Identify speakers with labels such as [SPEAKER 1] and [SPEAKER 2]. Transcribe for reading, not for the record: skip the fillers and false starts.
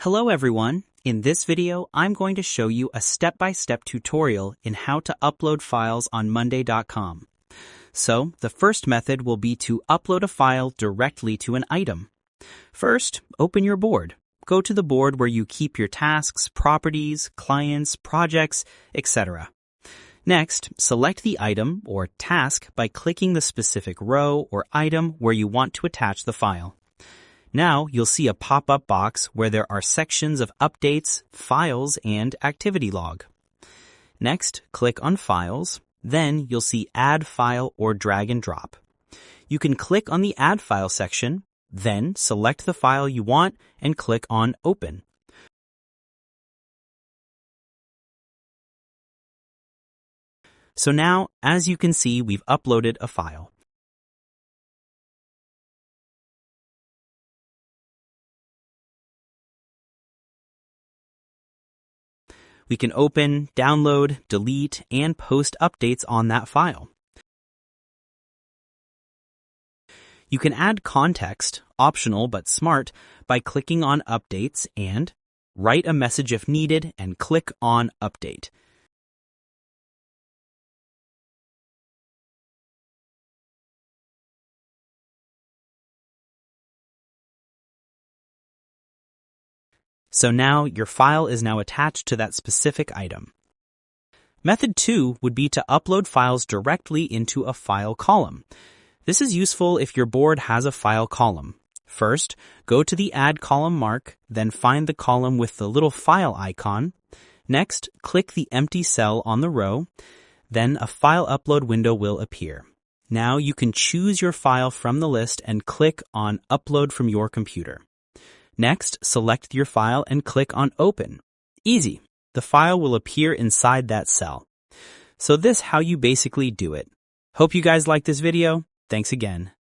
[SPEAKER 1] Hello everyone. In this video, I'm going to show you a step-by-step tutorial in how to upload files on Monday.com. So, the first method will be to upload a file directly to an item. First, open your board. Go to the board where you keep your tasks, properties, clients, projects, etc. Next, select the item or task by clicking the specific row or item where you want to attach the file. Now you'll see a pop-up box where there are sections of updates, files, and activity log. Next, click on Files. Then you'll see Add File or Drag and Drop. You can click on the Add File section, then select the file you want and click on Open. So now, as you can see, we've uploaded a file. We can open, download, delete, and post updates on that file. You can add context, optional but smart, by clicking on Updates and write a message if needed and click on Update. So now your file is now attached to that specific item. Method 2 would be to upload files directly into a file column. This is useful if your board has a file column. First, go to the Add Column mark, then find the column with the little file icon. Next, click the empty cell on the row. Then a file upload window will appear. Now you can choose your file from the list and click on Upload from your computer. Next, select your file and click on Open. Easy. The file will appear inside that cell. So this is how you basically do it. Hope you guys liked this video. Thanks again.